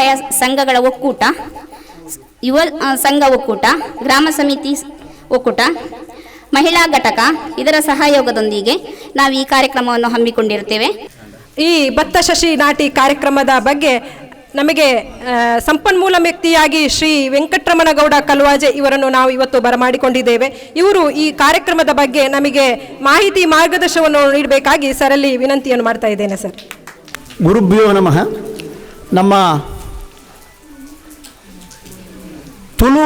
ಸಮುದಾಯ ಸಂಘಗಳ ಒಕ್ಕೂಟ, ಯುವ ಸಂಘ ಒಕ್ಕೂಟ, ಗ್ರಾಮ ಸಮಿತಿ ಒಕ್ಕೂಟ, ಮಹಿಳಾ ಘಟಕ ಇದರ ಸಹಯೋಗದೊಂದಿಗೆ ನಾವು ಈ ಕಾರ್ಯಕ್ರಮವನ್ನು ಹಮ್ಮಿಕೊಂಡಿರುತ್ತೇವೆ. ಈ ಭತ್ತ ಶಶಿ ನಾಟಿ ಕಾರ್ಯಕ್ರಮದ ಬಗ್ಗೆ ನಮಗೆ ಸಂಪನ್ಮೂಲ ವ್ಯಕ್ತಿಯಾಗಿ ಶ್ರೀ ವೆಂಕಟರಮಣಗೌಡ ಕಲ್ವಾಜೆ ಇವರನ್ನು ನಾವು ಇವತ್ತು ಬರಮಾಡಿಕೊಂಡಿದ್ದೇವೆ. ಇವರು ಈ ಕಾರ್ಯಕ್ರಮದ ಬಗ್ಗೆ ನಮಗೆ ಮಾಹಿತಿ ಮಾರ್ಗದರ್ಶನವನ್ನು ನೀಡಬೇಕಾಗಿ ಸರಲ್ಲಿ ವಿನಂತಿಯನ್ನು ಮಾಡ್ತಾ ಇದ್ದೇನೆ. ಸರ್, ಗುರುಭ್ಯೋ ನಮಃ. ನಮ್ಮ ತುಳು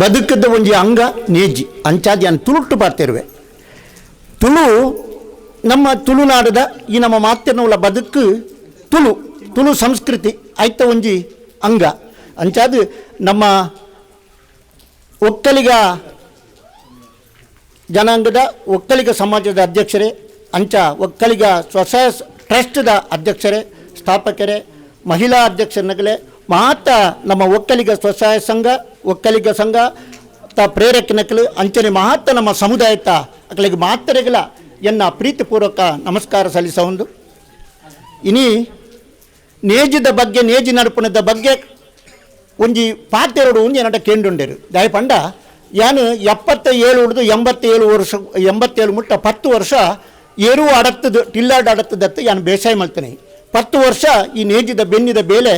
ಬದುಕದ ಒಂಜಿ ಅಂಗ ನೇಜಿ ಅಂಚಾದಿ ಅನ್ನು ತುಳುಟ್ಟು ಪಾಡ್ತಿರುವೆ. ತುಳು ನಮ್ಮ ತುಳುನಾಡದ ಈ ನಮ್ಮ ಮಾತಿನ ಬದುಕು ತುಳು ಸಂಸ್ಕೃತಿ ಆಯ್ತ ಒಂಜಿ ಅಂಗ ಅಂಚಾದು ನಮ್ಮ ಒಕ್ಕಲಿಗ ಜನಾಂಗದ ಒಕ್ಕಲಿಗ ಸಮಾಜದ ಅಧ್ಯಕ್ಷರೇ, ಅಂಚ ಒಕ್ಕಲಿಗ ಸ್ವಸಹಾಯ ಟ್ರಸ್ಟ್ದ ಅಧ್ಯಕ್ಷರೇ, ಸ್ಥಾಪಕರೇ, ಮಹಿಳಾ ಅಧ್ಯಕ್ಷರನಗಲೇ ಮಾತ ನಮ್ಮ ಒಕ್ಕಲಿಗ ಸ್ವಸಹಾಯ ಸಂಘ, ಒಕ್ಕಲಿಗ ಸಂಘ ಪ್ರೇರಕನಕಲು ಅಂಚನೆ ಮಹಾತ್ತ ನಮ್ಮ ಸಮುದಾಯದ ಅಕ್ಕಲಿಗೆ ಮಾತರೆಗಳ ಎನ್ನ ಪ್ರೀತಿಪೂರ್ವಕ ನಮಸ್ಕಾರ ಸಲ್ಲಿಸ ಒಂದು. ಇನಿ ನೇಜಿದ ಬಗ್ಗೆ, ನೇಜಿ ನಡುಪಣದ ಬಗ್ಗೆ ಒಂಜಿ ಪಾತೆರಡು ಒಂಜಿ ಏನಟ ಕೇಂಡುಂಡೇರು ದಯಪಂಡ ಯಾನು 77 ಹಿಡಿದು 87 ಮುಟ್ಟ 10 ವರ್ಷ ಏರು ಅಡತ್ತದು ಟಿಲ್ಲಾಡ್ ಅಡತ್ತದತ್ತು ಯಾನು ಬೇಸಾಯ ಮಾಡ್ತೇನೆ. 10 ವರ್ಷ ಈ ನೇಜಿದ ಬೆನ್ನಿದ ಬೇಲೆ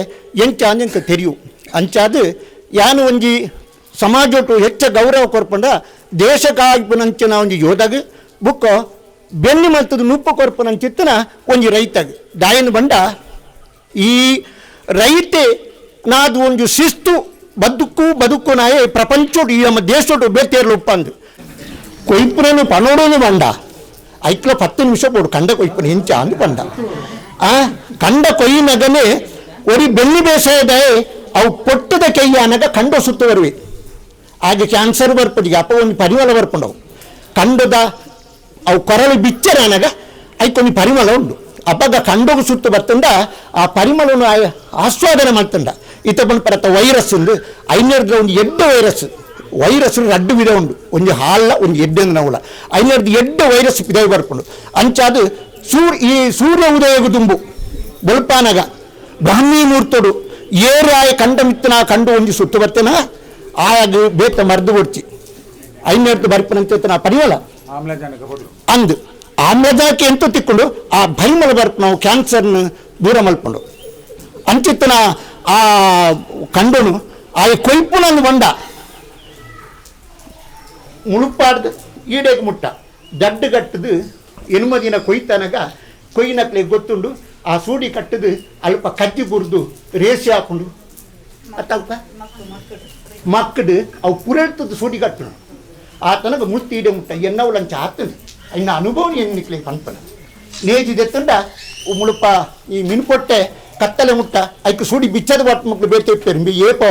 ಎಂಚ ತೆರಿಯು ಅಂಚಾದು ಯಾನು ಒಂಜಿ ಸಮಾಜಟು ಹೆಚ್ಚ ಗೌರವ ಕೊರ್ಪಂಡ ದೇಶಕ್ಕಾಗಿಪನಂಚಿನ ಒಂಜಿ ಯೋಧಗ ಬುಕ್ಕ ಬೆನ್ನಿ ಮಲ್ತದ ನುಪ್ಪು ಕೊರ್ಪನಂಚಿತ್ತನ ಒಂಜಿ ರೈತಗ ದಾಯನ ಬಂಡ ಈ ರೈತೆ ನಾದು ಒಂದು ಶಿಸ್ತು ಬದುಕು ನಾಯೇ ಪ್ರಪಂಚೋಡು ಈ ನಮ್ಮ ದೇಶೋಡು ಬೇತೇರ್ಲು ಉಪ್ಪಂದು ಕೊಯ್ಪುನನು ಪನೋಡೋನು ಬಂಡ ಐಕ್ಲ 10 ನಿಮಿಷ ಬೋಡು ಕಂಡ ಕೊಯ್ಪುನ ಹೆಂಚ ಅಂದು ಬಂಡ ಕಂಡ ಕೊಯ್ಯಿನಗನೇ ಒರಿ ಬೆನ್ನಿ ಬೇಸಾಯದ ಅವು ಪೊಟ್ಟದ ಕೈಯಾನಗ ಕಂಡ ಸುತ್ತ ಬರುವೆ. ಹಾಗೆ ಕ್ಯಾನ್ಸರ್ ಬರ್ಪಡಿಗೆ ಅಪ್ಪ ಒಂದು ಪರಿಮಳ ಬರ್ಪುಂಡವು ಕಂಡದ ಅವು ಕೊರಳು ಬಿಚ್ಚರಾನಗ ಐಕೊಂದು ಪರಿಮಳ ಉಂಡು. ಅಪ್ಪಗ ಕಂಡೋಗು ಸುತ್ತು ಬರ್ತಂಡ ಆ ಪರಿಮಳವನ್ನು ಆಸ್ವಾದನೆ ಮಾಡ್ತಂಡ. ಇತ್ತ ಬಂದು ಪರತ್ತ ವೈರಸ್ ಉಂಡು ಐನರ್ದ ಒಂದು ಎಡ್ಡ ವೈರಸ್ ರಡ್ಡು ವಿಧ ಉಂಡು. ಒಂದು ಹಾಲ ಒಂದು ಎಡ್ಡೆಂದು ನವಳ ಐನರ್ದು ಎಡ್ಡ ವೈರಸ್ ಪಿದವಿ ಬರ್ಕೊಂಡು ಅಂಚಾದು ಈ ಸೂರ್ಯ ಉದಯಗು ದುಂಬು ಬೊಲ್ಪಾನಗ ಬ್ರಾಹ್ಮಿ ಮೂರ್ತೋಡು ಏರು ಆಯ ಕಂಡ ಮಿತ್ತನ ಕಂಡು ಒಂಜಿ ಸುತ್ತು ಬರ್ತೇನ ಆಯಾಗ ಬೇತ ಮರ್ದು ಕೊಡ್ಚಿ ಐನರ್ದು ಬರ್ಪನಂತ ಪರಿಮಳ ಅಂದು ಆಮ್ಲಜನಕ ಎಂತ ತಿಕ್ಕೊಂಡು ಆ ಪರಿಮಳ ಬರ್ಪ ನಾವು ಕ್ಯಾನ್ಸರ್ನ ದೂರ ಮಲ್ಕೊಂಡು ಅಂಚಿತ್ತನ ಆ ಕಂಡನು ಆ ಕೊಯ್ಪುನನ್ನು ಬಂಡ ಮುಳುಪಾಡ್ದು ಈಡೆಗೆ ಮುಟ್ಟ ದಡ್ಡು ಕಟ್ಟದು ಎನುಮದಿನ ಕೊಯ್ತನಗ ಕೊಯ್ಯಿನಕ್ಲೆ ಗೊತ್ತುಂಡು ಆ ಸೂಡಿ ಕಟ್ಟದು ಅಲ್ಪ ಕಜ್ಜಿ ಬುರ್ದು ರೇಸಿ ಹಾಕೊಂಡು ಅತ್ತವಕ ಮಕ್ಕಡು ಅವು ಪುರೆಳ್ತದ್ದು ಸೂಡಿ ಕಟ್ಟನು ಆತನಗ ಮುತ್ತಿ ಈಡೆ ಮುಟ್ಟ ಎನ್ನವಳಂಚ ಆತನು ಇನ್ನು ಅನುಭವ ಎನ್ನಿಕ್ಲೆ ಪಂಪನ ನೇಜಿದೆತ್ತಂಡ ಮುಳುಪ ಈ ಮಿನ್ಪೊಟ್ಟೆ ಕತ್ತಲೆ ಮುಟ್ಟ ಐಕ್ ಸೂಡಿ ಬಿಚ್ಚದ ಬಟ್ ಮಕ್ಕಳು ಬೇತೆ ಇಪ್ಪೇರು ಏಪ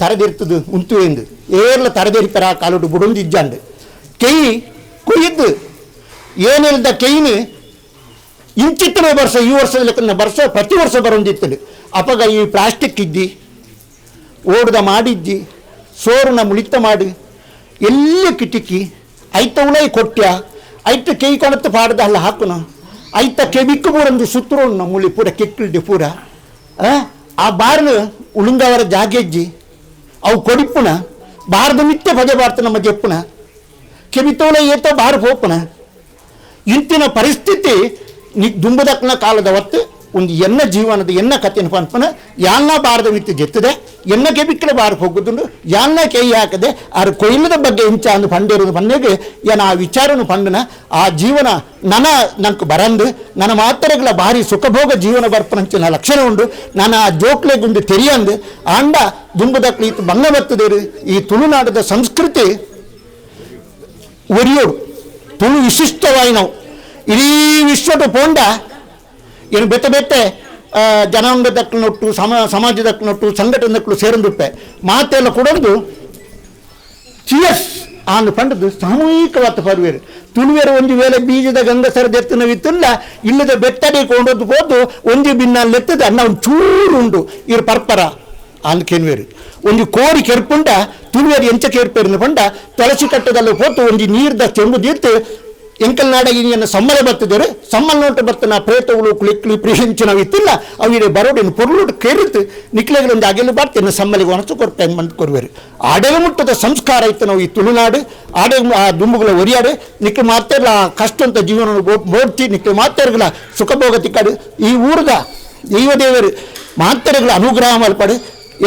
ತರದಿರ್ತದು ಉಂತು ಎಂದು ಏರ್ಲ ತರದಿರ್ತಾರ ಆ ಕಾಲೋಡು ಬುಡೊಂದು ಇಜ್ಜಂಡು ಕೈ ಕೊಯ್ದು ಏನಿಲ್ದ ಕೈನು ಇಂಚಿತ್ತನೇ ವರ್ಷ ಈ ವರ್ಷದ ಲೆಕ್ಕನ ವರ್ಷ ಪ್ರತಿ ವರ್ಷ ಬರೋಂದಿತ್ತದು ಅಪಗ ಈ ಪ್ಲಾಸ್ಟಿಕ್ ಇದ್ದಿ ಓಡ್ದ ಮಾಡಿದ್ದಿ ಸೋರನ ಮುಳಿತ ಮಾಡಿ ಎಲ್ಲ ಕಿಟಿಕಿ ಐತ ಉಳೈ ಕೊಟ್ಟ್ಯ ಐತ ಕೈ ಕೊಣತ್ತು ಪಾಡ್ದ ಅಲ್ಲ ಹಾಕುನ ಐತ ಕೆಬಿಕ್ಕು ಪೂರೊಂದು ಸುತ್ತರೋಣ ಮುಳಿ ಪೂರ ಕೆಕ್ಕಿಲ್ದೆ ಪೂರ ಆ ಬಾರ್ನು ಉಳುಂಗವರ ಜಾಗೆಜ್ಜಿ ಅವು ಕೊಡಿಪ್ಪುನ ಬಾರ್ದು ಮಿತ್ತೆ ಪದೆ ಬಾರ್ತ ನಮ್ಮ ಜಪ್ಪುನ ಕೆಬಿತೋಳ ಏತ ಬಾರು ಹೋಪುನ ಇಂತಿನ ಪರಿಸ್ಥಿತಿ ದುಂಬದಕ್ಕನ ಕಾಲದ ಹೊತ್ತು ಒಂದು ಎನ್ನ ಜೀವನದ ಎನ್ನ ಕಥೆನ ಪನ್ಪನ ಯಾನ್ನ ಬಾರದ ಮಿತ್ತು ಜೆತ್ತದೆ ಎನ್ನ ಕೆಬಿಕ್ಕಲ ಬಾರ ಹೋಗುದುಂಡು ಯಾನ್ನ ಕೈ ಹಾಕದೆ ಆರು ಕೊಯ್ಲದ ಬಗ್ಗೆ ಇಂಚ ಅಂದು ಪಂಡಿರೋದು ಪಂಡೆಗೆ ಏನ ಆ ವಿಚಾರನು ಪಂಡನ ಆ ಜೀವನ ನಂಗೆ ಬರಂದು ನನ್ನ ಮಾತರೆಗಳ ಭಾರಿ ಸುಖಭೋಗ ಜೀವನ ಬರ್ಪನಂಚಿನ ಲಕ್ಷಣ ಉಂಡು ನಾನು ಆ ಜೋಕ್ಲೆಗುಂದು ತೆರಿಯಂದು ಆಂಡ ದುಂಬದಕ್ಕಲು ಇತ್ತು ಬಂಗ ಬರ್ತದೇರು ಈ ತುಳುನಾಡದ ಸಂಸ್ಕೃತಿ ಒರಿಯೋಡು ತುಳು ವಿಶಿಷ್ಟವಾಗಿ ನಾವು ಇಡೀ ವಿಶ್ವದ ಪೋಂಡ ಏನು ಬೆತ್ತೆ ಜನಾಂಗದಕ್ಕನೊಟ್ಟು ಸಮಾಜದಕ್ಕನೊಟ್ಟು ಸಂಘಟನೆದಕ್ಕಲು ಸೇರಂದುಪ್ಪೆ ಮಾತೆಲ್ಲ ಕೊಡೊಂದು ಚಿಯರ್ಸ್ ಆಂದು ಪಂಡದು ಸಾಮೂಹಿಕವಾದ ಪರ್ವೇರು ತುಳುವೇರು ಒಂದು ವೇಳೆ ಬೀಜದ ಗಂಗಸರದೆತ್ತನವಿತ್ತಲ್ಲ ಇಲ್ಲದ ಬೆತ್ತಡೆ ಕೊಂಡೊಂದು ಹೋದು ಒಂದು ಬಿನ್ನಲ್ಲಿ ಎತ್ತದ ಅನ್ನ ಒಂದು ಚೂರು ಉಂಡು ಇರು ಪರ್ಪರ ಅಂದು ಕೆನ್ವೇರು ಒಂದು ಕೋರಿ ಕೆರ್ಪುಂಡ ತುಳುವೇರು ಎಂಚ ಕೇರ್ಪೇರಿನ ಪಂಡ ತುಳಸಿ ಕಟ್ಟದಲ್ಲಿ ಹೋತು ಒಂದು ನೀರ್ದ ಚೆಂಬು ದೀರ್ತು ಎಂಕಲ್ನಾಡಗಿನ ಸಮ್ಮಲ ಬತ್ತಿದ್ದಾರೆ ಸಮ್ಮಲ್ ನೋಟ ಬತ್ತನ ಪ್ರೇತಗಳು ಕುಳಿಕ್ಲಿ ಪ್ರಿಹಿಂಚಿನವು ಇತ್ತಿಲ್ಲ ಅವಿಡೆ ಬರೋಡಿನ ಪೊರ್ಲುಡು ಕೇರಿತು ನಿಕ್ಲೆಗಳೊಂದು ಅಗೆಲು ಬಾರ್ತಿನ ಸಮ್ಮಲಿಗೆ ಒಣಸು ಕೊಡ್ತಾ ಮಂತ್ ಕೊರುವರು ಆಡೆಗ ಮುಟ್ಟದ ಸಂಸ್ಕಾರ ಇತ್ತು ನಾವು ಈ ತುಳುನಾಡು ಆಡೆ ಆ ದುಂಬುಗಳ ಒರಿಯಾಡು ನಿಕ್ಕೆ ಮಾತೆಲ್ಲ ಕಷ್ಟ ಅಂತ ಜೀವನ ಬೋಡ್ತಿ ನಿಕ್ಕೆ ಮಾತೆರ್ಗಳ ಸುಖ ಭೋಗತಿ ಕಾಡು ಈ ಊರ್ದ ದೈವದೇವರು ಮಾತೆರೆಗಳ ಅನುಗ್ರಹ ಮಲ್ಪಡು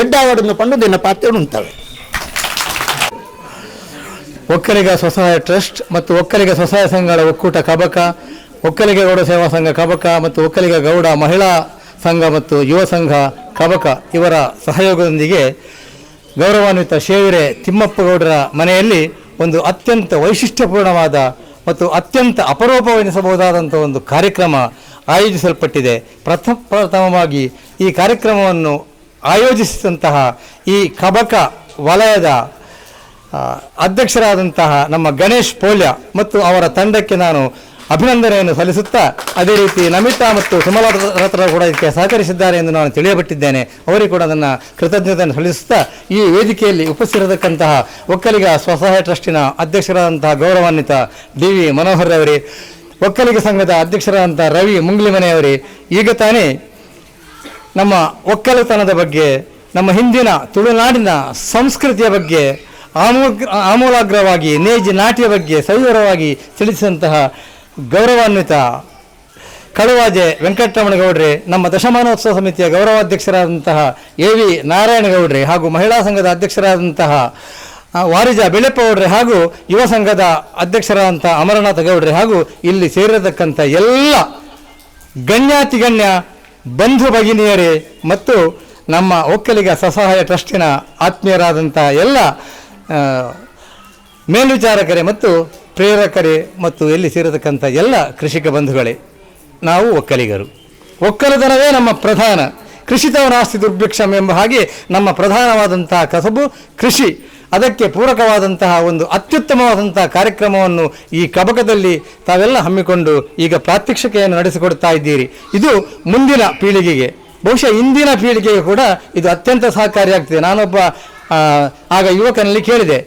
ಎಡ್ಡಾವಾಡನ್ನು ಪಂಡು ದಿನ ಪಾತ್ರೆಗಳು ಉಂಟವೆ. ಒಕ್ಕಲಿಗ ಸ್ವಸಹಾಯ ಟ್ರಸ್ಟ್ ಮತ್ತು ಒಕ್ಕಲಿಗ ಸ್ವಸಹಾಯ ಸಂಘಗಳ ಒಕ್ಕೂಟ ಕಬಕ, ಒಕ್ಕಲಿಗ ಗೌಡ ಸೇವಾ ಸಂಘ ಕಬಕ ಮತ್ತು ಒಕ್ಕಲಿಗ ಗೌಡ ಮಹಿಳಾ ಸಂಘ ಮತ್ತು ಯುವ ಸಂಘ ಕಬಕ ಇವರ ಸಹಯೋಗದೊಂದಿಗೆ ಗೌರವಾನ್ವಿತ ಶೇವಿರೆ ತಿಮ್ಮಪ್ಪ ಗೌಡರ ಮನೆಯಲ್ಲಿ ಒಂದು ಅತ್ಯಂತ ವೈಶಿಷ್ಟ್ಯಪೂರ್ಣವಾದ ಮತ್ತು ಅತ್ಯಂತ ಅಪರೂಪವೆನಿಸಬಹುದಾದಂಥ ಒಂದು ಕಾರ್ಯಕ್ರಮ ಆಯೋಜಿಸಲ್ಪಟ್ಟಿದೆ. ಪ್ರಥಮವಾಗಿ ಈ ಕಾರ್ಯಕ್ರಮವನ್ನು ಆಯೋಜಿಸಿದಂತಹ ಈ ಕಬಕ ವಲಯದ ಅಧ್ಯಕ್ಷರಾದಂತಹ ನಮ್ಮ ಗಣೇಶ್ ಪೋಲ್ಯ ಮತ್ತು ಅವರ ತಂಡಕ್ಕೆ ನಾನು ಅಭಿನಂದನೆಯನ್ನು ಸಲ್ಲಿಸುತ್ತಾ, ಅದೇ ರೀತಿ ನಮಿತಾ ಮತ್ತು ಸುಮಲತಾ ಕೂಡ ಇದಕ್ಕೆ ಸಹಕರಿಸಿದ್ದಾರೆ ಎಂದು ನಾನು ತಿಳಿಯಪಟ್ಟಿದ್ದೇನೆ. ಅವರಿಗೆ ಕೂಡ ನನ್ನ ಕೃತಜ್ಞತೆಯನ್ನು ಸಲ್ಲಿಸುತ್ತಾ, ಈ ವೇದಿಕೆಯಲ್ಲಿ ಉಪಸ್ಥಿತರತಕ್ಕಂತಹ ಒಕ್ಕಲಿಗ ಸ್ವಸಹಾಯ ಟ್ರಸ್ಟಿನ ಅಧ್ಯಕ್ಷರಾದಂತಹ ಗೌರವಾನ್ವಿತ DV ಮನೋಹರ್ ಅವರೇ, ಒಕ್ಕಲಿಗ ಸಂಘದ ಅಧ್ಯಕ್ಷರಾದಂಥ ರವಿ ಮುಂಗ್ಲಿಮನೆಯವರೇ, ಈಗ ತಾನೇ ನಮ್ಮ ಒಕ್ಕಲತನದ ಬಗ್ಗೆ, ನಮ್ಮ ಹಿಂದಿನ ತುಳುನಾಡಿನ ಸಂಸ್ಕೃತಿಯ ಬಗ್ಗೆ ಆಮೂಲಾಗ್ರವಾಗಿ ನೇಜಿ ನಾಟ್ಯ ಬಗ್ಗೆ ಸವಿವರವಾಗಿ ತಿಳಿಸಿದಂತಹ ಗೌರವಾನ್ವಿತ ಕಳುವಾಜೆ ವೆಂಕಟರಮಣಗೌಡ್ರೆ, ನಮ್ಮ ದಶಮಾನೋತ್ಸವ ಸಮಿತಿಯ ಗೌರವಾಧ್ಯಕ್ಷರಾದಂತಹ AV ನಾರಾಯಣಗೌಡ್ರೆ ಹಾಗೂ ಮಹಿಳಾ ಸಂಘದ ಅಧ್ಯಕ್ಷರಾದಂತಹ ವಾರಿಜ ಬೆಳೆಪ್ಪ ಗೌಡ್ರೆ ಹಾಗೂ ಯುವ ಸಂಘದ ಅಧ್ಯಕ್ಷರಾದಂಥ ಅಮರನಾಥ ಗೌಡ್ರೆ ಹಾಗೂ ಇಲ್ಲಿ ಸೇರಿರತಕ್ಕಂಥ ಎಲ್ಲ ಗಣ್ಯಾತಿಗಣ್ಯ ಬಂಧು ಭಗಿನಿಯರೇ ಮತ್ತು ನಮ್ಮ ಒಕ್ಕಲಿಗ ಸ್ವಸಹಾಯ ಟ್ರಸ್ಟಿನ ಆತ್ಮೀಯರಾದಂಥ ಎಲ್ಲ ಮೇಲ್ವಿಚಾರಕರೇ ಮತ್ತು ಪ್ರೇರಕರೇ ಮತ್ತು ಎಲ್ಲಿ ಸೇರತಕ್ಕಂಥ ಎಲ್ಲ ಕೃಷಿಕ ಬಂಧುಗಳೇ, ನಾವು ಒಕ್ಕಲಿಗರು. ಒಕ್ಕಲತನವೇ ನಮ್ಮ ಪ್ರಧಾನ, ಕೃಷಿತವನಾಸ್ತಿ ದುರ್ಭಿಕ್ಷಂ ಎಂಬ ಹಾಗೆ ನಮ್ಮ ಪ್ರಧಾನವಾದಂತಹ ಕಸಬು ಕೃಷಿ. ಅದಕ್ಕೆ ಪೂರಕವಾದಂತಹ ಒಂದು ಅತ್ಯುತ್ತಮವಾದಂತಹ ಕಾರ್ಯಕ್ರಮವನ್ನು ಈ ಕಬಕದಲ್ಲಿ ತಾವೆಲ್ಲ ಹಮ್ಮಿಕೊಂಡು ಈಗ ಪ್ರಾತ್ಯಕ್ಷಿಕೆಯನ್ನು ನಡೆಸಿಕೊಡ್ತಾ ಇದ್ದೀರಿ. ಇದು ಮುಂದಿನ ಪೀಳಿಗೆಗೆ, ಬಹುಶಃ ಇಂದಿನ ಪೀಳಿಗೆಗೆ ಕೂಡ ಇದು ಅತ್ಯಂತ ಸಹಕಾರಿಯಾಗ್ತದೆ. ನಾನೊಬ್ಬ ಆಗ ಯುವಕನಲ್ಲಿ ಕೇಳಿದೆ,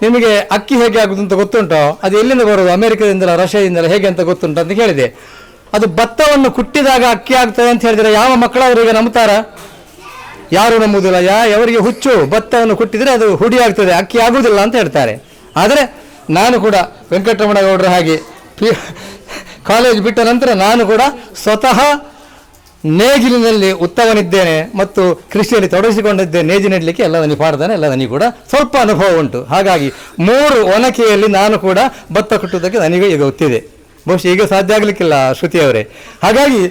ನಿಮಗೆ ಅಕ್ಕಿ ಹೇಗೆ ಆಗುವುದು ಅಂತ ಗೊತ್ತುಂಟೋ? ಅದು ಎಲ್ಲಿಂದ ಬರೋದು? ಅಮೆರಿಕದಿಂದಲ ರಷ್ಯಾದಿಂದಲ ಹೇಗೆ ಅಂತ ಗೊತ್ತುಂಟು ಅಂತ ಕೇಳಿದೆ. ಅದು ಭತ್ತವನ್ನು ಕುಟ್ಟಿದಾಗ ಅಕ್ಕಿ ಆಗ್ತದೆ ಅಂತ ಹೇಳಿದರೆ ಯಾವ ಮಕ್ಕಳವರಿಗೆ ನಂಬುತ್ತಾರ? ಯಾರು ನಂಬುವುದಿಲ್ಲ. ಅವರಿಗೆ ಹುಚ್ಚು, ಭತ್ತವನ್ನು ಕುಟ್ಟಿದರೆ ಅದು ಹುಡಿ ಆಗ್ತದೆ, ಅಕ್ಕಿ ಆಗುವುದಿಲ್ಲ ಅಂತ ಹೇಳ್ತಾರೆ. ಆದರೆ ನಾನು ಕೂಡ ವೆಂಕಟರಮಣಗೌಡರ ಹಾಗೆ ಕಾಲೇಜ್ ಬಿಟ್ಟ ನಂತರ ನಾನು ಕೂಡ ಸ್ವತಃ ನೇಜಿಲಿನಲ್ಲಿ ಉತ್ತಮನಿದ್ದೇನೆ ಮತ್ತು ಕೃಷಿಯಲ್ಲಿ ತೊಡಗಿಸಿಕೊಂಡಿದ್ದೇನೆ. ನೇಜಿ ನೆಡಲಿಕ್ಕೆ ಎಲ್ಲ ನನಗೆ ಪಾಡ್ದಾನೆ, ಎಲ್ಲ ನನಗೆ ಕೂಡ ಸ್ವಲ್ಪ ಅನುಭವ ಉಂಟು. ಹಾಗಾಗಿ 3 ಒನಕೆಯಲ್ಲಿ ನಾನು ಕೂಡ ಭತ್ತ ಕುಟ್ಟುವುದಕ್ಕೆ ನನಗೆ ಈಗ ಗೊತ್ತಿದೆ. ಬಹುಶಃ ಈಗ ಸಾಧ್ಯ ಆಗಲಿಕ್ಕಿಲ್ಲ ಶ್ರುತಿಯವರೇ. ಹಾಗಾಗಿ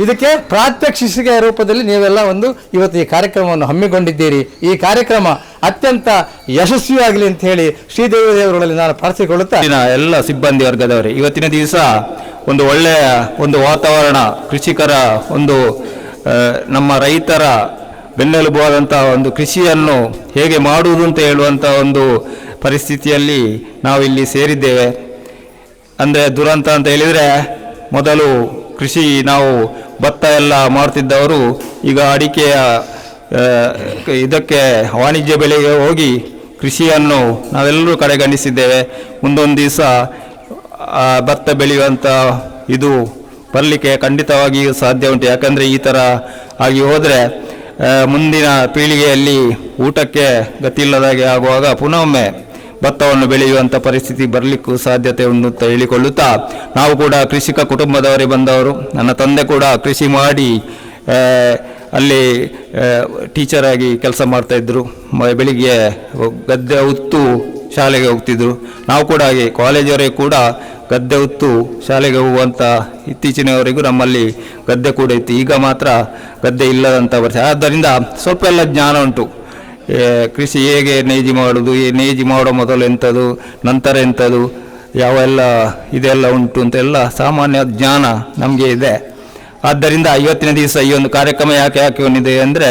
ಇದಕ್ಕೆ ಪ್ರಾತ್ಯಕ್ಷಿಕೆಯ ರೂಪದಲ್ಲಿ ನೀವೆಲ್ಲ ಇವತ್ತು ಈ ಕಾರ್ಯಕ್ರಮವನ್ನು ಹಮ್ಮಿಕೊಂಡಿದ್ದೀರಿ. ಈ ಕಾರ್ಯಕ್ರಮ ಅತ್ಯಂತ ಯಶಸ್ವಿಯಾಗಲಿ ಅಂತ ಹೇಳಿ ಶ್ರೀದೇವದೇವರಲ್ಲಿ ನಾನು ಪ್ರಾರ್ಥಿಸಿಕೊಳ್ಳುತ್ತಾ, ಎಲ್ಲ ಸಿಬ್ಬಂದಿ ವರ್ಗದವರೇ, ಇವತ್ತಿನ ದಿವಸ ಒಂದು ಒಳ್ಳೆಯ ವಾತಾವರಣ, ಕೃಷಿಕರ ನಮ್ಮ ರೈತರ ಬೆನ್ನೆಲುಬಾದಂತಹ ಕೃಷಿಯನ್ನು ಹೇಗೆ ಮಾಡುವುದು ಅಂತ ಹೇಳುವಂಥ ಪರಿಸ್ಥಿತಿಯಲ್ಲಿ ನಾವು ಇಲ್ಲಿ ಸೇರಿದ್ದೇವೆ. ಅಂದರೆ ದುರಂತ ಅಂತ ಹೇಳಿದರೆ, ಮೊದಲು ಕೃಷಿ ನಾವು ಭತ್ತ ಎಲ್ಲ ಮಾಡ್ತಿದ್ದವರು ಈಗ ಅಡಿಕೆಯ ಇದಕ್ಕೆ ವಾಣಿಜ್ಯ ಬೆಳೆಗೆ ಹೋಗಿ ಕೃಷಿಯನ್ನು ನಾವೆಲ್ಲರೂ ಕಡೆಗಣಿಸಿದ್ದೇವೆ. ಮುಂದೊಂದು ದಿವಸ ಭತ್ತ ಬೆಳೆಯುವಂಥ ಇದು ಬರಲಿಕ್ಕೆ ಖಂಡಿತವಾಗಿಯೂ ಸಾಧ್ಯ ಉಂಟು. ಯಾಕಂದರೆ ಈ ಥರ ಆಗಿ ಹೋದರೆ ಮುಂದಿನ ಪೀಳಿಗೆಯಲ್ಲಿ ಊಟಕ್ಕೆ ಗತಿಯಿಲ್ಲದಾಗೆ ಆಗುವಾಗ ಪುನೊಮ್ಮೆ ಭತ್ತವನ್ನು ಬೆಳೆಯುವಂಥ ಪರಿಸ್ಥಿತಿ ಬರಲಿಕ್ಕೂ ಸಾಧ್ಯತೆ ಉಂಟು ಅಂತ ಹೇಳಿಕೊಳ್ಳುತ್ತಾ, ನಾವು ಕೂಡ ಕೃಷಿಕ ಕುಟುಂಬದವರೇ ಬಂದವರು. ನನ್ನ ತಂದೆ ಕೂಡ ಕೃಷಿ ಮಾಡಿ ಅಲ್ಲಿ ಟೀಚರ್ ಆಗಿ ಕೆಲಸ ಮಾಡ್ತಾಯಿದ್ರು. ಬೆಳಿಗ್ಗೆ ಗದ್ದೆ ಉತ್ತು ಶಾಲೆಗೆ ಹೋಗ್ತಿದ್ರು. ನಾವು ಕೂಡ ಹಾಗೆ ಕಾಲೇಜವರೆಗೆ ಕೂಡ ಗದ್ದೆ ಉತ್ತು ಶಾಲೆಗೆ ಹೋಗುವಂಥ ಇತ್ತೀಚಿನವರೆಗೂ ನಮ್ಮಲ್ಲಿ ಗದ್ದೆ ಕೂಡ ಇತ್ತು. ಈಗ ಮಾತ್ರ ಗದ್ದೆ ಇಲ್ಲದಂಥ ವರ್ಷ. ಆದ್ದರಿಂದ ಸ್ವಲ್ಪ ಎಲ್ಲ ಜ್ಞಾನ ಉಂಟು. ಕೃಷಿ ಹೇಗೆ ನೇಜಿ ಮಾಡೋದು, ನೇಜಿ ಮಾಡೋ ಮೊದಲು ಎಂಥದ್ದು, ನಂತರ ಎಂಥದ್ದು, ಯಾವೆಲ್ಲ ಇದೆಲ್ಲ ಉಂಟು ಅಂತೆಲ್ಲ ಸಾಮಾನ್ಯ ಜ್ಞಾನ ನಮಗೆ ಇದೆ. ಆದ್ದರಿಂದ ಇವತ್ತಿನ ದಿವಸ ಈ ಕಾರ್ಯಕ್ರಮ ಯಾಕೆ ಬಂದಿದೆ ಅಂದರೆ,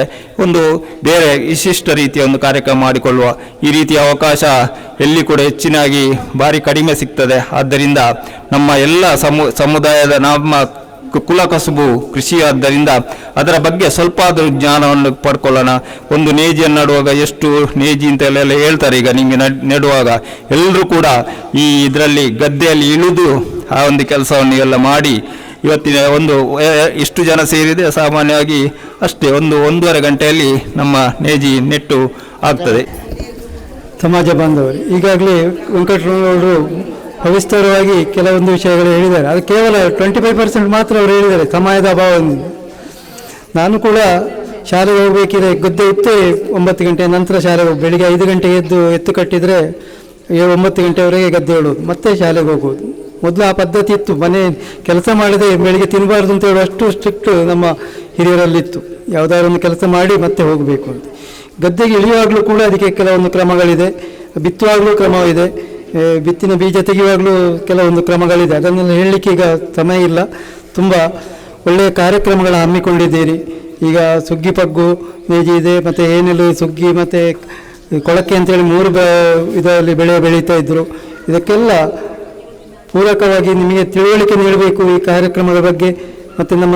ಬೇರೆ ವಿಶಿಷ್ಟ ರೀತಿಯ ಕಾರ್ಯಕ್ರಮ ಮಾಡಿಕೊಳ್ಳುವ ಈ ರೀತಿಯ ಅವಕಾಶ ಎಲ್ಲಿ ಕೂಡ ಹೆಚ್ಚಿನಾಗಿ ಭಾರಿ ಕಡಿಮೆ ಸಿಗ್ತದೆ. ಆದ್ದರಿಂದ ನಮ್ಮ ಎಲ್ಲ ಸಮುದಾಯದ ನಮ್ಮ ಕುಲ ಕಸುಬು ಕೃಷಿ ಆದ್ದರಿಂದ ಅದರ ಬಗ್ಗೆ ಸ್ವಲ್ಪ ಆದರೂ ಜ್ಞಾನವನ್ನು ಪಡ್ಕೊಳ್ಳೋಣ. ನೇಜಿಯನ್ನು ನಡುವಾಗ ಎಷ್ಟು ನೇಜಿ ಅಂತೆಲ್ಲ ಹೇಳ್ತಾರೆ. ಈಗ ನಿಮಗೆ ನೆಡುವಾಗ ಎಲ್ಲರೂ ಕೂಡ ಈ ಇದರಲ್ಲಿ ಗದ್ದೆಯಲ್ಲಿ ಇಳಿದು ಆ ಒಂದು ಕೆಲಸವನ್ನು ಎಲ್ಲ ಮಾಡಿ ಇವತ್ತಿನ ಒಂದು ಇಷ್ಟು ಜನ ಸೇರಿದೆ ಸಾಮಾನ್ಯವಾಗಿ ಅಷ್ಟೇ ಒಂದೂವರೆ ಗಂಟೆಯಲ್ಲಿ ನಮ್ಮ ನೇಜಿ ನೆಟ್ಟು ಆಗ್ತದೆ. ಸಮಾಜ ಬಾಂಧವರು, ಈಗಾಗಲೇ ವೆಂಕಟರಮಣವರು ಸವಿಸ್ತರವಾಗಿ ಕೆಲವೊಂದು ವಿಷಯಗಳು ಹೇಳಿದ್ದಾರೆ. ಅದು ಕೇವಲ 25% ಮಾತ್ರ ಅವರು ಹೇಳಿದ್ದಾರೆ ಸಮಯದ ಅಭಾವದಿಂದ. ನಾನು ಕೂಡ ಶಾಲೆಗೆ ಹೋಗಬೇಕಿದ್ರೆ ಗದ್ದೆ ಇತ್ತು 9 ಗಂಟೆ ನಂತರ ಶಾಲೆಗೆ ಬೆಳಿಗ್ಗೆ 5 ಗಂಟೆಗೆ ಎತ್ತು ಕಟ್ಟಿದರೆ 9 ಗಂಟೆವರೆಗೆ ಗದ್ದೆ ಹೇಳೋದು, ಮತ್ತೆ ಶಾಲೆಗೆ ಹೋಗೋದು. ಮೊದಲು ಆ ಪದ್ಧತಿ ಇತ್ತು. ಮನೆ ಕೆಲಸ ಮಾಡಿದೆ ಬೆಳಿಗ್ಗೆ ತಿನ್ನಬಾರ್ದು ಅಂತ ಹೇಳುವ ಅಷ್ಟು ಸ್ಟ್ರಿಕ್ಟ್ ನಮ್ಮ ಹಿರಿಯರಲ್ಲಿತ್ತು. ಯಾವುದಾದ್ರು ಒಂದು ಕೆಲಸ ಮಾಡಿ ಮತ್ತೆ ಹೋಗಬೇಕು ಅಂತ. ಗದ್ದೆಗೆ ಇಳಿಯುವಾಗಲೂ ಕೂಡ ಅದಕ್ಕೆ ಕೆಲವೊಂದು ಕ್ರಮಗಳಿದೆ, ಬಿತ್ತುವಾಗಲೂ ಕ್ರಮವಿದೆ, ಬಿತ್ತಿನ ಬೀಜ ತೆಗೆಯುವಾಗಲೂ ಕೆಲವೊಂದು ಕ್ರಮಗಳಿದೆ. ಅದನ್ನೆಲ್ಲ ಹೇಳಲಿಕ್ಕೆ ಈಗ ಸಮಯ ಇಲ್ಲ. ತುಂಬ ಒಳ್ಳೆಯ ಕಾರ್ಯಕ್ರಮಗಳ ಹಮ್ಮಿಕೊಂಡಿದ್ದೀರಿ. ಈಗ ಸುಗ್ಗಿ ಪಗ್ಗು ನೇಜಿ ಇದೆ, ಮತ್ತು ಏನೆಲ್ಲ ಸುಗ್ಗಿ ಮತ್ತು ಕೊಳಕೆ ಅಂತೇಳಿ 3 ಇದರಲ್ಲಿ ಬೆಳೆ ಬೆಳೀತಾ ಇದ್ದರು. ಇದಕ್ಕೆಲ್ಲ ಪೂರಕವಾಗಿ ನಿಮಗೆ ತಿಳುವಳಿಕೆ ನೀಡಬೇಕು ಈ ಕಾರ್ಯಕ್ರಮದ ಬಗ್ಗೆ. ಮತ್ತು ನಮ್ಮ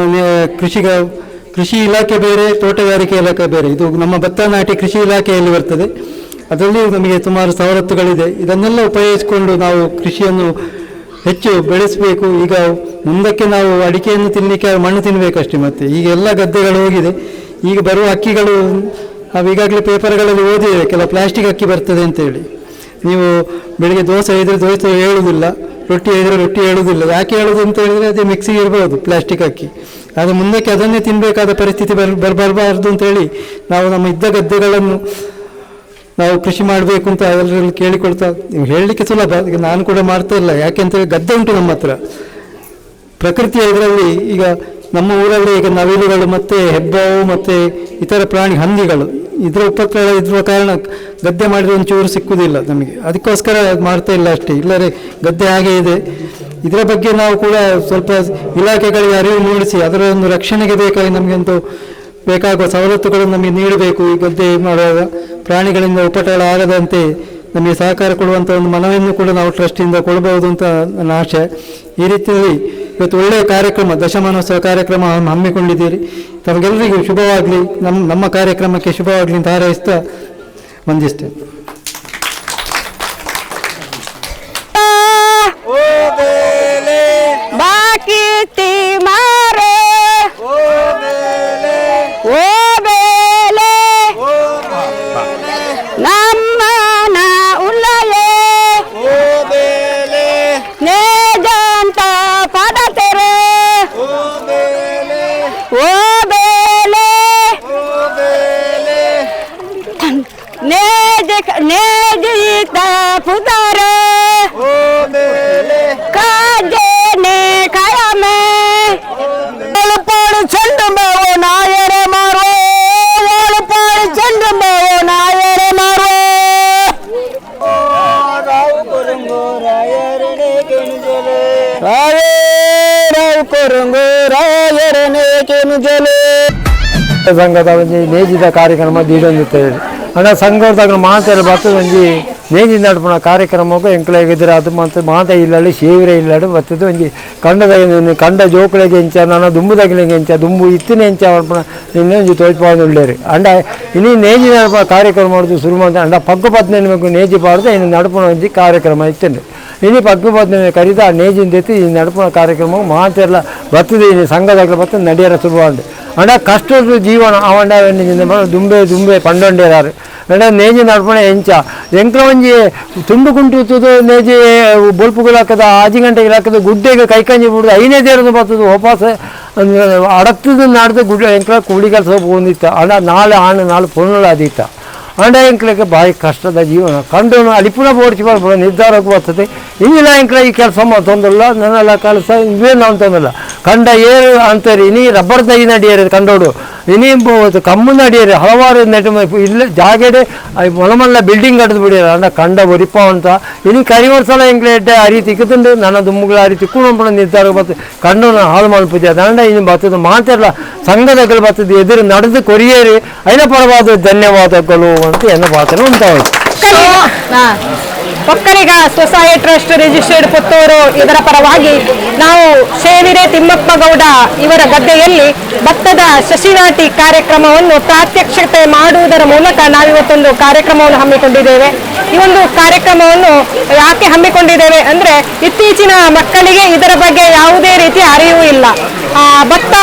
ಕೃಷಿ ಇಲಾಖೆ ಬೇರೆ, ತೋಟಗಾರಿಕೆ ಇಲಾಖೆ ಬೇರೆ. ಇದು ನಮ್ಮ ಭತ್ತ ನಾಟಿ ಕೃಷಿ ಇಲಾಖೆಯಲ್ಲಿ ಬರ್ತದೆ. ಅದರಲ್ಲಿ ನಮಗೆ ಸುಮಾರು ಸವಲತ್ತುಗಳಿದೆ. ಇದನ್ನೆಲ್ಲ ಉಪಯೋಗಿಸಿಕೊಂಡು ನಾವು ಕೃಷಿಯನ್ನು ಹೆಚ್ಚು ಬೆಳೆಸಬೇಕು. ಈಗ ಮುಂದಕ್ಕೆ ನಾವು ಅಡಿಕೆಯನ್ನು ತಿನ್ನಲಿಕ್ಕೆ ಮಣ್ಣು ತಿನ್ನಬೇಕಷ್ಟೇ. ಮತ್ತು ಈಗ ಎಲ್ಲ ಗದ್ದೆಗಳು ಹೋಗಿದೆ. ಈಗ ಬರುವ ಅಕ್ಕಿಗಳು ನಾವು ಈಗಾಗಲೇ ಪೇಪರ್ಗಳಲ್ಲಿ ಓದಿದ್ದೇವೆ, ಕೆಲವು ಪ್ಲಾಸ್ಟಿಕ್ ಅಕ್ಕಿ ಬರ್ತದೆ ಅಂತೇಳಿ. ನೀವು ಬೆಳಿಗ್ಗೆ ದೋಸೆ ಇದ್ದರೆ ದೋಸೆ ಹೇಳುವುದಿಲ್ಲ, ರೊಟ್ಟಿ ಇದ್ದರೆ ರೊಟ್ಟಿ ಹೇಳುವುದಿಲ್ಲ. ಯಾಕೆ ಹೇಳೋದು ಅಂತ ಹೇಳಿದರೆ ಅದೇ ಮಿಕ್ಸಿಗೆ ಇರ್ಬೋದು ಪ್ಲಾಸ್ಟಿಕ್ ಅಕ್ಕಿ. ಆದರೆ ಮುಂದಕ್ಕೆ ಅದನ್ನೇ ತಿನ್ನಬೇಕಾದ ಪರಿಸ್ಥಿತಿ ಬರಬಾರ್ದು ಅಂತೇಳಿ ನಾವು ನಮ್ಮ ಇದ್ದ ಗದ್ದೆಗಳನ್ನು ನಾವು ಕೃಷಿ ಮಾಡಬೇಕು ಅಂತ ಎಲ್ಲರಲ್ಲಿ ಕೇಳಿಕೊಳ್ತಾ. ನೀವು ಹೇಳಲಿಕ್ಕೆ ಸುಲಭ, ಈಗ ನಾನು ಕೂಡ ಮಾಡ್ತಾ ಇಲ್ಲ. ಯಾಕೆಂತೇಳಿ ಗದ್ದೆ ಉಂಟು ನಮ್ಮ ಹತ್ರ. ಪ್ರಕೃತಿಯ ಇದರಲ್ಲಿ ಈಗ ನಮ್ಮ ಊರಲ್ಲಿ ಈಗ ನವಿಲುಗಳು ಮತ್ತು ಹೆಬ್ಬಾವು ಮತ್ತು ಇತರ ಪ್ರಾಣಿ ಹಂದಿಗಳು ಇದರ ಉಪದ್ರ ಇರುವ ಕಾರಣ ಗದ್ದೆ ಮಾಡಿದ್ರೆ ಒಂಚೂರು ಸಿಕ್ಕುವುದಿಲ್ಲ ನಮಗೆ. ಅದಕ್ಕೋಸ್ಕರ ಮಾಡ್ತಾ ಇಲ್ಲ ಅಷ್ಟೇ, ಇಲ್ಲರೆ ಗದ್ದೆ ಹಾಗೆ ಇದೆ. ಇದರ ಬಗ್ಗೆ ನಾವು ಕೂಡ ಸ್ವಲ್ಪ ಇಲಾಖೆಗಳಿಗೆ ಅರಿವು ಮೂಡಿಸಿ ಅದರ ಒಂದು ರಕ್ಷಣೆಗೆ ಬೇಕಾಗಿ ನಮಗಂತೂ ಬೇಕಾಗುವ ಸವಲತ್ತುಗಳನ್ನು ನಮಗೆ ನೀಡಬೇಕು. ಈ ಗದ್ದೆ ಮಾಡುವಾಗ ಪ್ರಾಣಿಗಳಿಂದ ಉಪಟಳ ಆಗದಂತೆ ನಮಗೆ ಸಹಕಾರ ಕೊಡುವಂಥ ಒಂದು ಮನವಿಯನ್ನು ಕೂಡ ನಾವು ಟ್ರಸ್ಟಿಂದ ಕೊಡಬಹುದು ಅಂತ ನನ್ನ ಆಶೆ. ಈ ರೀತಿಯಲ್ಲಿ ಇವತ್ತು ಒಳ್ಳೆಯ ಕಾರ್ಯಕ್ರಮ, ದಶಮಾನೋತ್ಸವ ಕಾರ್ಯಕ್ರಮ ಹಮ್ಮಿಕೊಂಡಿದ್ದೀರಿ. ತಮಗೆಲ್ಲರಿಗೂ ಶುಭವಾಗಲಿ, ನಮ್ಮ ಕಾರ್ಯಕ್ರಮಕ್ಕೆ ಶುಭವಾಗಲಿ ಅಂತ ಹಾರೈಸ್ತಾ ವಂದಿಸ್ತೇನೆ. ಸಂಘದ ಒಂಜಿ ನೇಜಿದ ಕಾರ್ಯಕ್ರಮ ದೀಡೊಂದಿತ್ತೇವೆ ಅಣ್ಣ ಸಂಘದಾಗ ಮಾತೆಲ್ಲ ಬರ್ತದೆ ಒಂಜಿ ನೇಜಿ ನಡ್ಪಣ ಕಾರ್ಯಕ್ರಮಕ್ಕೆ ಎಂಕ್ಲಾಗಿದ್ರೆ ಅದು ಮತ್ತು ಮಾತ ಇಲ್ಲಲ್ಲಿ ಶೇವಿರ ಇಲ್ಲಾಡು ಬರ್ತದೆ ಒಂಜಿ ಕಂಡ ಜೋಕುಳಿಗೆ ಎಂಚ ನಾನು ದುಂಬುದಾಗಿಲಿಗೆ ಎಂಚ ದುಂಬು ಇತ್ತಿನ ಎಂಚ ಮಾಡ್ಪಣ ಇನ್ನೇ ಒಂಜಿ ತೋಚ್ಪಾಡು ಉಳ್ಳೇರಿ ಅಂಡ ಇನ್ನೀ ನೇಜಿ ನಡ್ಪ ಕಾರ್ಯಕ್ರಮ ಮಾಡೋದು ಶುರು ಮಾಡ್ದೆ ಅಂಡ ಪಗ್ಗು ಪದ್ನೆನಬೇಕು ನೇಜಿ ಪಾಡ್ದೆ ಇನ್ನು ನಡ್ಪಣ ಒಂಜಿ ಕಾರ್ಯಕ್ರಮ ಇತ್ತೇನೆ ಇನ್ನು ಪಗ್ಗು ಪದ್ನೆ ಕರೀದ ಆ ನೇಜಿಂದ ಎತ್ತಿ ಈ ನಡ್ಪಣ ಕಾರ್ಯಕ್ರಮ ಮಾತೆಲ್ಲ ಬರ್ತದೆ ಇನ್ನು ಸಂಘದಾಗಲಿ ಬರ್ತದೆ ನಡಿಯರ ಶುರುವಾಂಡೆ ಅಂಡ ಕಷ್ಟದ ಜೀವನ ಅವಂಡ ದುಂಬೆ ಪಂಡೊಂಡೇರಾರು ಅಂಡ ನೇಜಿ ನಡ್ಪಣೆ ಎಂಚ ಎಂಕ್ಲ ಒಂಜಿ ತುಂಡು ಕುಂಟುತ್ತದೆ ನೇಜಿ ಬೊಲ್ಪುಗಳು ಹಾಕದ 6 ಗಂಟೆಗೆ ಹಾಕದ ಗುಡ್ಡೆಗೆ ಕೈಕಂಜಿ ಬಿಡುದು 5ನೇ ದೇರದ ಬರ್ತದೆ ವಾಪಸ್ ಅಡಗ್ತದ ನಾಡ್ದು ಗುಡ್ಡ ಎಂಕ್ಲ ಕೂಲಿ ಕೆಲಸ ಹೋಗಿತ್ತು ಅಂಡ ನಾಳೆ ಪೊನ್ನಳು ಅದಿತ್ತ ಅಂಡ ಎಂಕ್ಲಕ್ಕೆ ಭಾರಿ ಕಷ್ಟದ ಜೀವನ ಕಂಡು ಅಲಿಪುನ ಬೋಡ್ಸಿ ಬರ್ಬೋದು ನಿರ್ಧಾರಕ್ಕೆ ಬರ್ತದೆ ಇನ್ನಿಲ್ಲ ಎಂಕ್ಲ ಈ ಕೆಲಸ ತೊಂದಲ್ಲ ನನ್ನೆಲ್ಲ ಕೆಲಸ ಇವೇನು ಅಂತಂದಲ್ಲ ಕಂಡ ಏರು ಅಂತಾರೆ ಇನ್ನೀ ರಬ್ಬರ್ ದೈ ನಡಿಯರು ಕಂಡೋಡು ಇನ್ನೀ ಕಮ್ಮು ನಡಿಯರು ಹಲವಾರು ನೆಟ್ ಇಲ್ಲ ಜಾಗೆಡೆ ಮೊಲಮಲ್ಲ ಬಿಲ್ಡಿಂಗ್ ಕಟ್ಟಿದು ಬಿಡ್ಯಾರ ಅಂಡ ಕಂಡ ಬರಿಪ ಅಂತ ಇನ್ನು ಕರಿವರ್ಸಲ ಎಂಕ್ಲೆ ಎಡ್ಡೆ ಆ ರೀತಿ ಇಕ್ಕುತ್ತಂಡು ನನ್ನ ದುಮ್ಮುಗಳ ಆ ರೀತಿ ಕೂಡ ನಿರ್ಧಾರ ಬರ್ತದೆ ಕಂಡು ಹಾಳು ಮಲ್ಪುಜ ದಂಡ ಇನ್ನು ಬರ್ತದೆ ಮಾತೆಲ್ಲ ಸಂಘದಗಳು ಬರ್ತದೆ ಎದುರು ನಡೆದು ಕೊರಿಯೇರಿ ಐನ ಪರವಾದ ಧನ್ಯವಾದಗಳು ಅಂತ ಎನ್ನ ಪಾತ್ರ ಉಂಟಾಯಿತು. ಒಕ್ಕಲಿಗ ಸ್ವಸಹಾಯ ಟ್ರಸ್ಟ್ ರಿಜಿಸ್ಟರ್ಡ್ ಪುತ್ತೂರು ಇದರ ಪರವಾಗಿ ನಾವು ಶೇವಿರೆ ತಿಮ್ಮಪ್ಪ ಗೌಡ ಇವರ ಗದ್ದೆಯಲ್ಲಿ ಭತ್ತದ ಸಸಿನಾಟಿ ಕಾರ್ಯಕ್ರಮವನ್ನು ಪ್ರಾತ್ಯಕ್ಷಿತೆ ಮಾಡುವುದರ ಮೂಲಕ ನಾವಿವತ್ತೊಂದು ಕಾರ್ಯಕ್ರಮವನ್ನು ಹಮ್ಮಿಕೊಂಡಿದ್ದೇವೆ. ಈ ಒಂದು ಕಾರ್ಯಕ್ರಮವನ್ನು ಯಾಕೆ ಹಮ್ಮಿಕೊಂಡಿದ್ದೇವೆ ಅಂದರೆ ಇತ್ತೀಚಿನ ಮಕ್ಕಳಿಗೆ ಇದರ ಬಗ್ಗೆ ಯಾವುದೇ ರೀತಿಯ ಅರಿವು ಇಲ್ಲ. ಭತ್ತ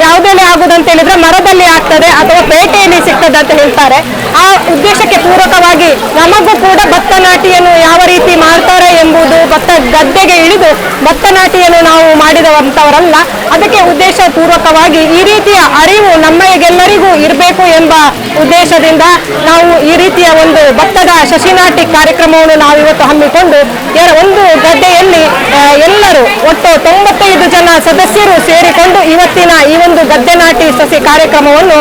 ಯಾವುದರಲ್ಲಿ ಆಗುದಂತ ಹೇಳಿದ್ರೆ ಮರದಲ್ಲಿ ಆಗ್ತದೆ ಅಥವಾ ಪೇಟೆಯಲ್ಲಿ ಸಿಗ್ತದೆ ಅಂತ ಹೇಳ್ತಾರೆ. ಆ ಉದ್ದೇಶಕ್ಕೆ ಪೂರಕವಾಗಿ ನಮಗೂ ಕೂಡ ಭತ್ತ ನಾಟಿಯನ್ನು ಯಾವ ರೀತಿ ಮಾಡ್ತಾರೆ ಎಂಬುದು, ಭತ್ತ ಗದ್ದೆಗೆ ಇಳಿದು ಭತ್ತ ನಾಟಿಯನ್ನು ನಾವು ಮಾಡಿದವಂಥವರಲ್ಲ. ಅದಕ್ಕೆ ಉದ್ದೇಶ ಪೂರ್ವಕವಾಗಿ ಈ ರೀತಿಯ ಅರಿವು ನಮ್ಮೆಲ್ಲರಿಗೂ ಇರಬೇಕು ಎಂಬ ಉದ್ದೇಶದಿಂದ ನಾವು ಈ ರೀತಿಯ ಒಂದು ಭತ್ತದ ಸಸಿನಾಟಿ ಕಾರ್ಯಕ್ರಮವನ್ನು ನಾವು ಇವತ್ತು ಹಮ್ಮಿಕೊಂಡು ಒಂದು ಗದ್ದೆಯಲ್ಲಿ ಎಲ್ಲರೂ ಒಟ್ಟು 95 ಜನ ಸದಸ್ಯರು ಸೇರಿಕೊಂಡು ಇವತ್ತಿನ ಈ ಒಂದು ಗದ್ದೆ ನಾಟಿ ಸಸಿ ಕಾರ್ಯಕ್ರಮವನ್ನು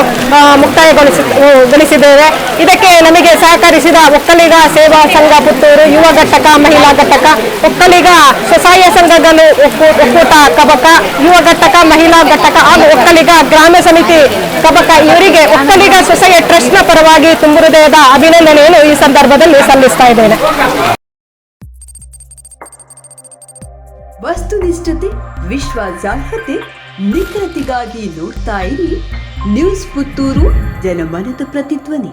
ಮುಕ್ತಾಯಗೊಳಿಸಿದ್ದೇವೆ. ಇದಕ್ಕೆ ನಮಗೆ ಸಹಕರಿಸಿದ ಒಕ್ಕಲಿಗ ಸೇವಾ ಸಂಘ ಪುತ್ತೂರು, ಯುವ ಘಟಕ, ಮಹಿಳಾ ಘಟಕ, ಒಕ್ಕಲಿಗ ಸ್ವಸಹಾಯ ಸಂಘಗಳು ಒಕ್ಕೂಟ ಕಬಕ, ಯುವ ಘಟಕ, ಮಹಿಳಾ ಘಟಕ ಹಾಗೂ ಒಕ್ಕಲಿಗ ಗ್ರಾಮ ಸಮಿತಿ ಕಬಕ ಇವರಿಗೆ ಒಕ್ಕಲಿಗ ಸ್ವಸಹಾಯ ಟ್ರಸ್ಟ್ನ ಪರವಾಗಿ ತುಂಬು ಹೃದಯದ ಅಭಿನಂದನೆಯನ್ನು ಈ ಸಂದರ್ಭದಲ್ಲಿ ಸಲ್ಲಿಸ್ತಾ ಇದ್ದೇನೆ. ವಸ್ತುನಿಷ್ಠತೆ, ವಿಶ್ವಾಸಾರ್ಹತೆ, ನಿಖರತೆಗಾಗಿ ನೋಡ್ತಾ ಇರಿ ನ್ಯೂಸ್ ಪುತ್ತೂರು, ಜನಮನದ ಪ್ರತಿಧ್ವನಿ.